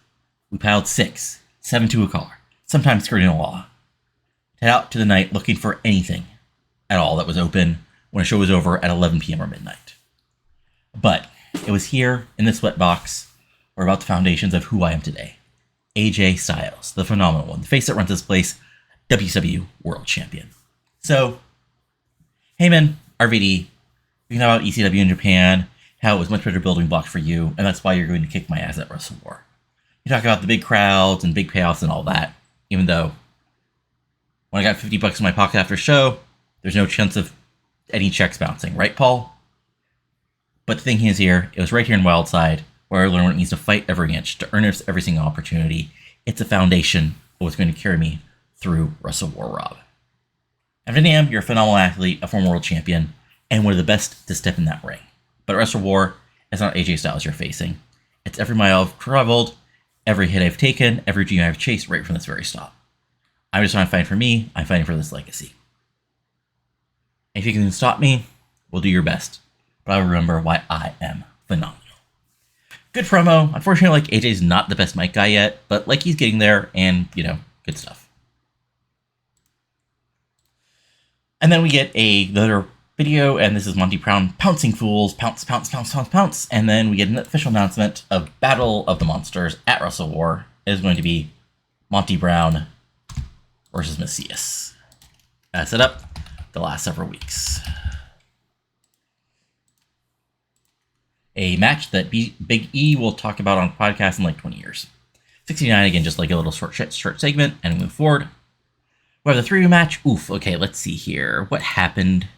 We piled 6, 7 to a car, sometimes skirting the law. Head out to the night looking for anything at all that was open when a show was over at 11 p.m. or midnight. But it was here in the sweatbox or about the foundations of who I am today. AJ Styles, the phenomenal one, the face that runs this place, WCW World Champion. So, Heyman, RVD, we know about ECW in Japan, how it was much better building blocks for you, and that's why you're going to kick my ass at WrestleWar. You talk about the big crowds and big payoffs and all that, even though when I got $50 in my pocket after a show, there's no chance of any checks bouncing, right, Paul? But the thing is here, it was right here in Wildside, where I learned what it means to fight every inch, to earn every single opportunity. It's a foundation of what's going to carry me through WrestleWar, Rob. And Van Dam, you're a phenomenal athlete, a former world champion, and one of the best to step in that ring. But at WrestleWar, it's not AJ Styles you're facing. It's every mile I've traveled, every hit I've taken, every dream I've chased right from this very stop. I'm just not fighting for me, I'm fighting for this legacy. And if you can stop me, we'll do your best. But I'll remember why I am phenomenal. Good promo. Unfortunately, like, AJ's not the best mic guy yet, but like he's getting there, and, you know, good stuff. And then we get another video, and this is Monty Brown pouncing fools, pounce, pounce, pounce, pounce, pounce. And then we get an official announcement of Battle of the Monsters at WrestleWar. It is going to be Monty Brown versus Macias. Set up the last several weeks. A match that Big E will talk about on podcast in like 20 years. 69, again, just like a little short segment, and we move forward. We have the 3-way match. Oof, okay, let's see here. What happened?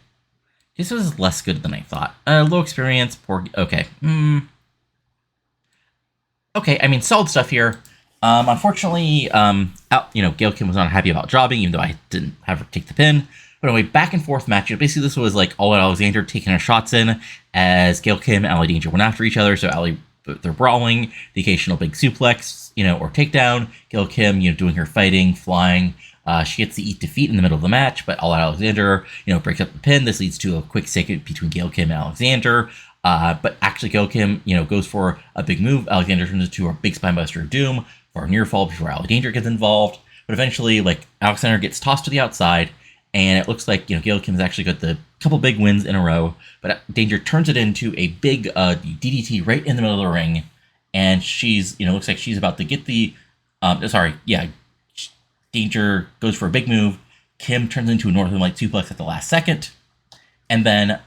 This was less good than I thought. Low experience, poor... Okay. Okay, I mean, solid stuff here. Unfortunately, Gail Kim was not happy about jobbing, even though I didn't have her take the pin. But anyway, back and forth match. Basically, this was like Alli Alexander taking her shots in as Gail Kim and Alli Danger went after each other. So they're brawling, the occasional big suplex, or takedown. Gail Kim, doing her fighting, flying. She gets to eat defeat in the middle of the match, but Alli Alexander, breaks up the pin. This leads to a quick segment between Gail Kim and Alexander. But actually, Gail Kim, goes for a big move. Alexander turns into a big spinebuster of doom for a near fall before Alli Danger gets involved. But eventually, Alexander gets tossed to the outside, and it looks like, Gail Kim has actually got the couple big wins in a row. But Danger turns it into a big DDT right in the middle of the ring, and she's, looks like she's about to get the, Danger goes for a big move. Kim turns into a Northern Light suplex at the last second, and then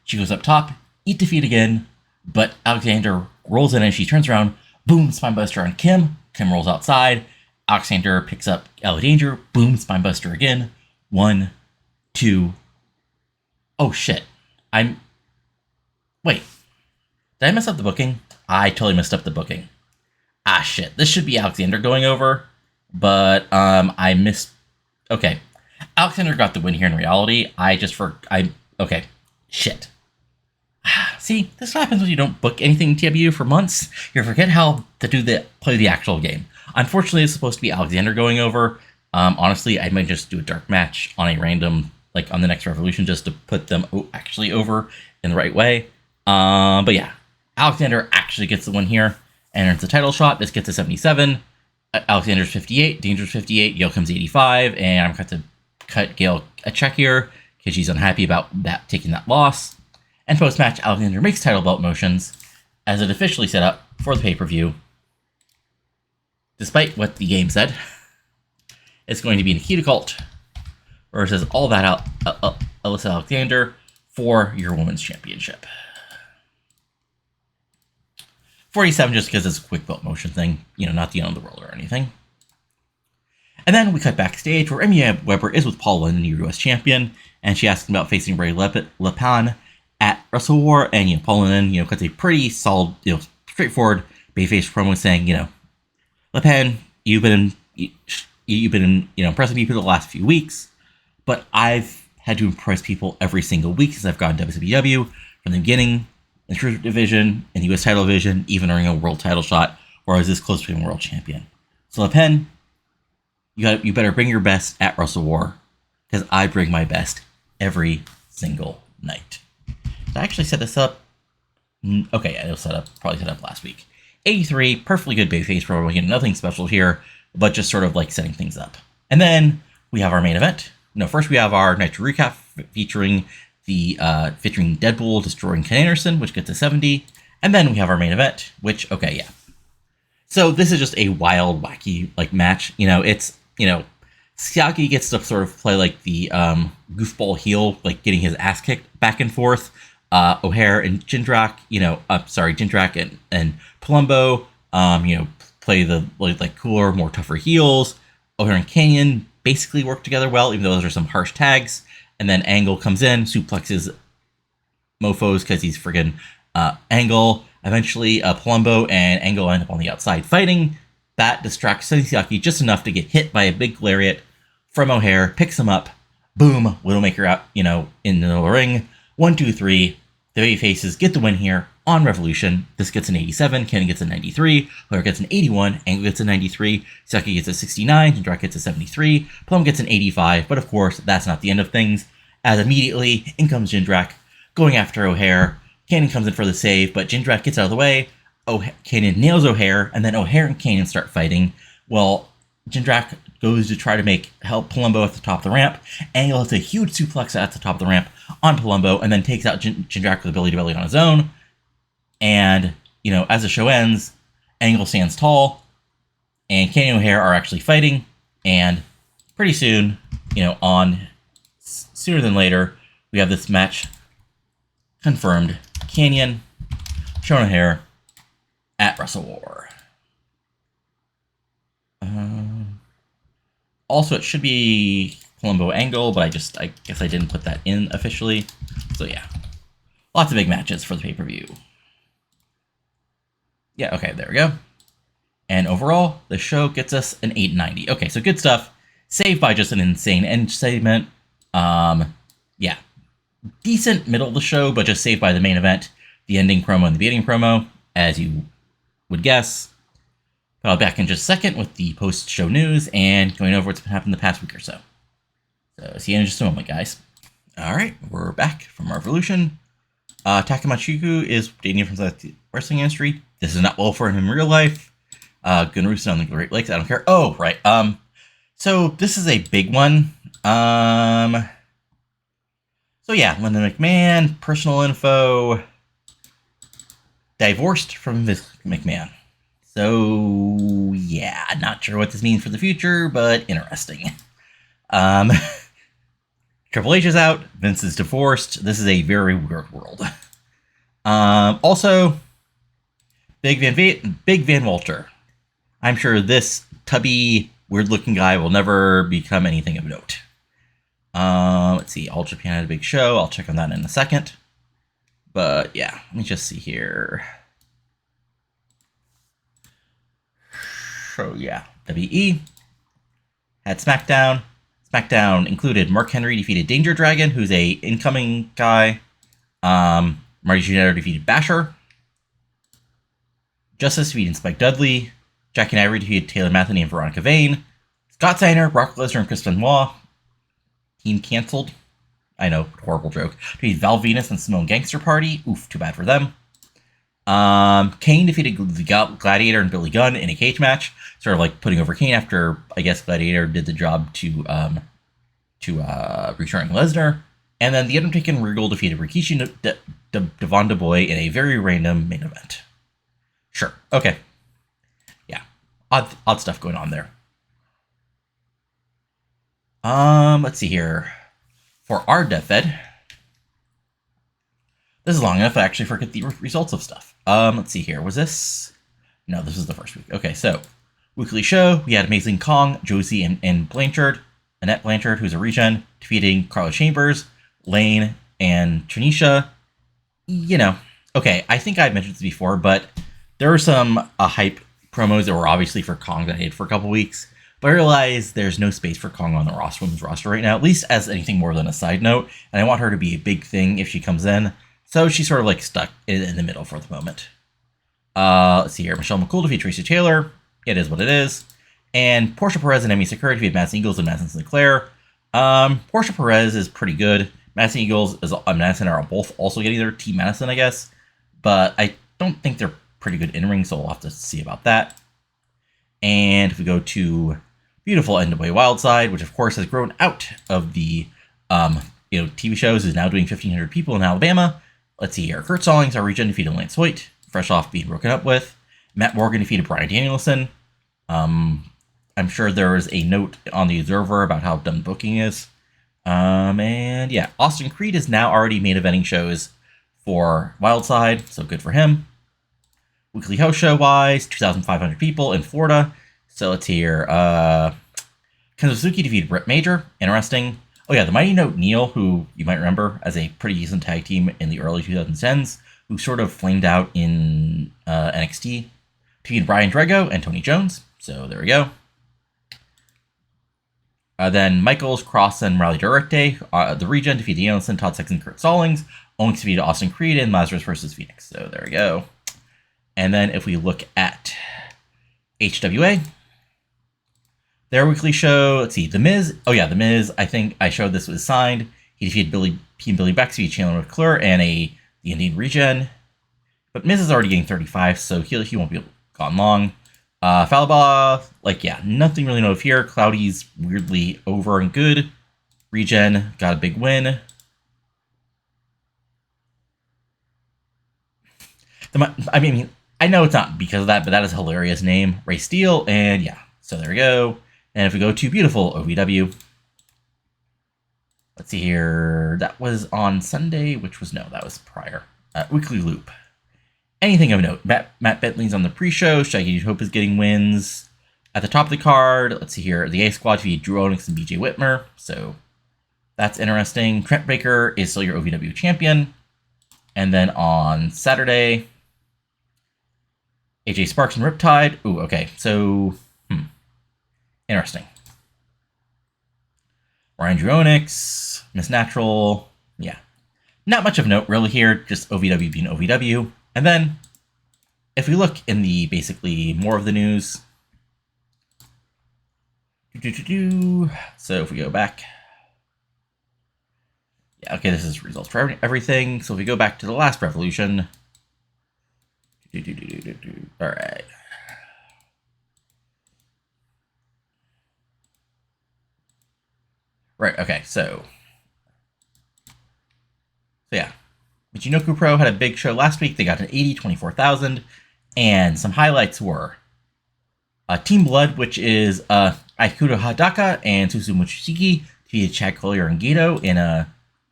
she goes up top, eat defeat again, but Alexander rolls in and she turns around, boom, spinebuster on Kim. Kim rolls outside. Alexander picks up Alli Danger, boom, spinebuster again. 1, 2. Oh shit. Wait. Did I mess up the booking? I totally messed up the booking. Ah shit. This should be Alexander going over, but I missed. Okay. Alexander got the win here in reality. Okay. Shit. See, this happens when you don't book anything in TEW for months. You forget how to play the actual game. Unfortunately, it's supposed to be Alexander going over. Honestly, I might just do a dark match on a random, on the next Revolution, just to put them actually over in the right way. But yeah, Alexander actually gets the win here, and it's a title shot. This gets to 77. Alexander's 58, Danger's 58, Gail comes 85, and I'm going to cut Gail a check here because she's unhappy about taking that loss. And post-match, Alexander makes title belt motions as it officially set up for the pay-per-view. Despite what the game said, it's going to be Nikita Kalt versus All That out Alyssa Alexander for your Women's Championship. 47 just because it's a quick belt motion thing, not the end of the world or anything. And then we cut backstage where Amy Weber is with Paul London, your US champion, and she asks him about facing Ray Lepan at WrestleWar, and Paul London, cuts a pretty solid, straightforward bayface promo saying, Lepan, you've been impressing me for the last few weeks, but I've had to impress people every single week since I've gotten WCW, from the beginning, in the Cruiserweight division, in the US title division, even during a world title shot, where I was this close to being world champion. So Lepan, you better bring your best at WrestleWar, because I bring my best every single night. Did I actually set this up? Okay, yeah, it was probably set up last week. 83, perfectly good bayface promo, nothing special here, but just sort of setting things up. And then we have our main event. No, first we have our Nitro recap featuring featuring Deadpool destroying Ken Anderson, which gets to 70. And then we have our main event, which, okay, yeah. So this is just a wild, wacky, match. It's, Siaki gets to sort of play the goofball heel, getting his ass kicked back and forth. O'Haire and Jindrak, Jindrak and Palumbo, play the cooler, more tougher heels. O'Haire and Kanyon basically work together well, even though those are some harsh tags. And then Angle comes in, suplexes mofos because he's friggin' Angle. Eventually, Palumbo and Angle end up on the outside fighting. That distracts Sonny Siaki just enough to get hit by a big lariat from O'Haire, picks him up, boom, Widowmaker out, in the ring. 1, 2, 3. The babyfaces get the win here on Revolution. This gets an 87, Kenny gets a 93, O'Haire gets an 81, Angle gets a 93, Siaki gets a 69, Jindrak gets a 73, Plum gets an 85, but of course, that's not the end of things, as immediately, in comes Jindrak, going after O'Haire. Kanyon comes in for the save, but Jindrak gets out of the way, Kanyon nails O'Haire, and then O'Haire and Kanyon start fighting. Well, Jindrak goes to try to help Palumbo at the top of the ramp. Angle hits a huge suplex at the top of the ramp on Palumbo, and then takes out Jindrak with a belly to belly on his own. And, as the show ends, Angle stands tall, and Kanyon and O'Haire are actually fighting. And pretty soon, sooner than later, we have this match confirmed. Kanyon shown here at WrestleWar. Also, it should be Palumbo Angle, but I guess I didn't put that in officially. So yeah, lots of big matches for the pay-per-view. Yeah, okay, there we go. And overall, the show gets us an 890. Okay, so good stuff. Saved by just an insane end segment. Yeah, decent middle of the show, but just saved by the main event, the ending promo and the beginning promo, as you would guess. I'll be back in just a second with the post-show news and going over what's been happening the past week or so. So see you in just a moment, guys. Alright, we're back from Revolution. Takamachiku is dating from the wrestling industry. This is not well for him in real life. Gunrusen on the Great Lakes, I don't care. Oh, right. So this is a big one. So yeah, Linda McMahon, personal info, divorced from Vince McMahon. So yeah, not sure what this means for the future, but interesting. Triple H is out, Vince is divorced. This is a very weird world. Also, Big Van Walter. I'm sure this tubby, weird-looking guy will never become anything of note. Let's see, All Japan had a big show. I'll check on that in a second. But yeah, let me just see here. So yeah, WE had SmackDown. SmackDown included Mark Henry defeated Danger Dragon, who's a incoming guy. Marty Jr. defeated Basher. Justice defeated Spike Dudley. Jackie Ivory defeated Taylor Matheny and Veronica Vane. Scott Steiner, Brock Lesnar, and Chris Benoit. Team canceled. I know, horrible joke. Defeated Val Venus and Simone Gangster Party. Oof, too bad for them. Kane defeated the Gladiator and Billy Gunn in a cage match, sort of like putting over Kane after, I guess, Gladiator did the job to returning Lesnar. And then The Undertaker and Regal defeated Rikishi Devon Boy in a very random main event. Sure, okay. Yeah, odd stuff going on there. Let's see here. For our DevFed, this is long enough I actually forget the results of stuff. Let's see here. Was this? No, this was the first week. Okay, so weekly show. We had Amazing Kong, Josie, and Blanchard. Annette Blanchard, who's a regen, defeating Carla Chambers, Lane, and Tanisha. You know, okay, I think I've mentioned this before, but there were some hype promos that were obviously for Kong that I did for a couple weeks. But I realized there's no space for Kong on the women's roster right now, at least as anything more than a side note. And I want her to be a big thing if she comes in. So she's sort of like stuck in the middle for the moment. Let's see here. Michelle McCool defeated Tracy Taylor. It is what it is. And Portia Perez and Emi Sakura defeated Madison Eagles and Madison Sinclair. Portia Perez is pretty good. Madison Eagles and Madison are both also getting their Team Madison, I guess. But I don't think they're pretty good in ring, so we'll have to see about that. And if we go to beautiful NWA Wildside, which of course has grown out of the TV shows, is now doing 1,500 people in Alabama. Let's see here. Kurt Stallings, our region, defeated Lance Hoyt, fresh off being broken up with. Matt Morgan defeated Bryan Danielson. I'm sure there is a note on the Observer about how dumb booking is. And yeah, Austin Creed is now already main eventing shows for Wildside, so good for him. Weekly house show wise, 2,500 people in Florida. So let's hear. Kenzo Suzuki defeated Britt Major. Interesting. Oh yeah, the Mighty Note Neil, who you might remember as a pretty decent tag team in the early 2010s, who sort of flamed out in NXT, defeated Brian Drago and Tony Jones. So there we go. Then Michaels, Cross, and Raleigh Durante, the region, defeated Danielson, Todd Sexton, Kurt Stallings. Owens defeated Austin Creed and Lazarus versus Phoenix. So there we go. And then if we look at HWA, their weekly show, let's see, The Miz. Oh yeah, The Miz, I think I showed this was signed. He defeated Billy Bex, defeated Chandler McClure, and the Indian regen. But Miz is already getting 35, so he won't be gone long. Falaba, yeah, nothing really known here. Cloudy's weirdly over and good. Regen got a big win. I mean, I know it's not because of that, but that is a hilarious name. Ray Steele, and yeah, so there we go. And if we go to beautiful OVW, let's see here. That was on Sunday, that was prior. Weekly Loop. anything of note. Matt Bentley's on the pre-show. Shaggy Hope is getting wins. At the top of the card, let's see here, the A Squad defeated Drew Onyx and BJ Whitmer, so that's interesting. Trent Baker is still your OVW champion. And then on Saturday, AJ Sparks and Riptide. Ooh, okay, so, interesting. Ryan Drew Onyx, Miss Natural, yeah. Not much of note really here, just OVW being OVW. And then, if we look in the, basically, more of the news, so if we go back, yeah, okay, this is results for everything. So if we go back to the last Revolution, all right. Right, okay, so yeah. Michinoku Pro had a big show last week. They got an 80, 24,000, and some highlights were Team Blood, which is Aikudo Hadaka and Susu Mochizuki defeated Chad Collier and Gato in a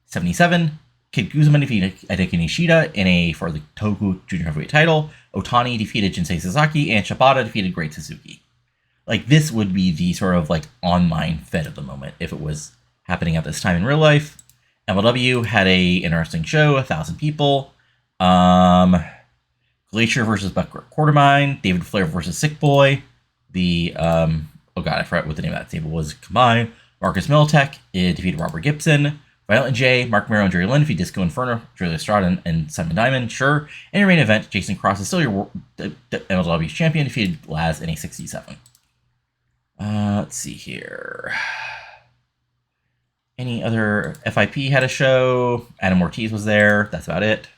77. Kid Guzman defeated Hideki Nishida for the Toku Junior Heavyweight title. Otani defeated Jinsei Sasaki, and Shibata defeated Great Suzuki. Like, this would be the sort of, like, online fed of the moment if it was happening at this time in real life. MLW had a interesting show, 1,000 people. Glacier versus Buck Quartermine. David Flair versus Sick Boy. The, oh god, I forgot what the name of that table was combined. Marcus Militek defeated Robert Gibson. Violent J, Mark Mero and Jerry Lynn defeated Disco Inferno, Julia Estrada, and Simon Diamond, sure. In your main event, Jason Cross is still your MLW champion, defeated Laz in a 67. Let's see here. Any other? FIP had a show. Adam Ortiz was there. That's about it.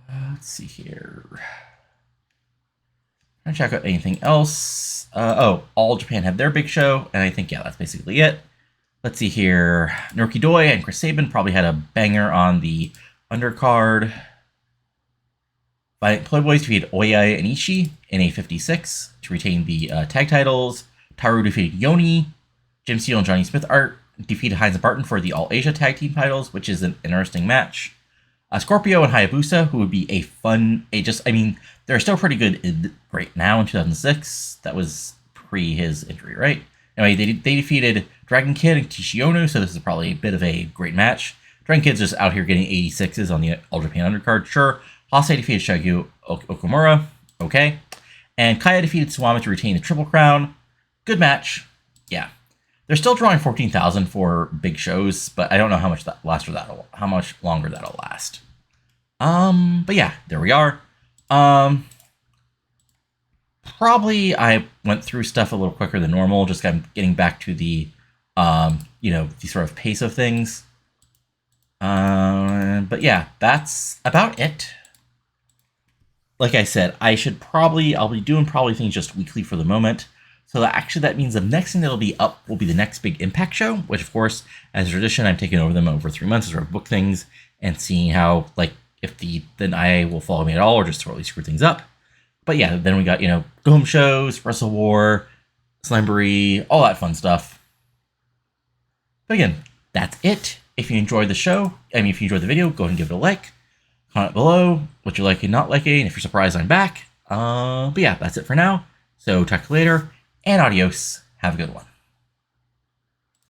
Let's see here. Trying to check out anything else. All Japan had their big show, and I think, yeah, that's basically it. Let's see here. Naruki Doi and Chris Sabin probably had a banger on the undercard. Violent Playboys defeated Oya and Ishii in a 56 to retain the tag titles. Taru defeated Yoni. Jim Steele and Johnny Smith Art defeated Heinz and Barton for the All Asia Tag Team titles, which is an interesting match. Scorpio and Hayabusa, who would be a fun, they're still pretty good right now in 2006. That was pre his injury, right? Anyway, they defeated Dragon Kid and Kishiono, so this is probably a bit of a great match. Dragon Kid's just out here getting 86s on the All Japan undercard, sure. Hase defeated Shagyu Okamura, okay. And Kaya defeated Suwama to retain the Triple Crown. Good match, yeah. They're still drawing 14,000 for big shows, but I don't know how much how much longer that'll last. But yeah, there we are. Probably I went through stuff a little quicker than normal, just kind of getting back to the, the sort of pace of things. But yeah, that's about it. Like I said, I'll be doing probably things just weekly for the moment. So actually that means the next thing that'll be up will be the next big Impact show, which of course, as a tradition, I'm taking over them over 3 months to sort of book things and seeing how, like, if the IA will follow me at all or just totally screw things up. But yeah, then we got, go home shows, WrestleWar, Slamboree, all that fun stuff. But again, that's it. If you enjoyed the show, if you enjoyed the video, go ahead and give it a like. Comment below what you like and not liking, if you're surprised I'm back. But yeah, that's it for now. So talk to you later, and adios. Have a good one.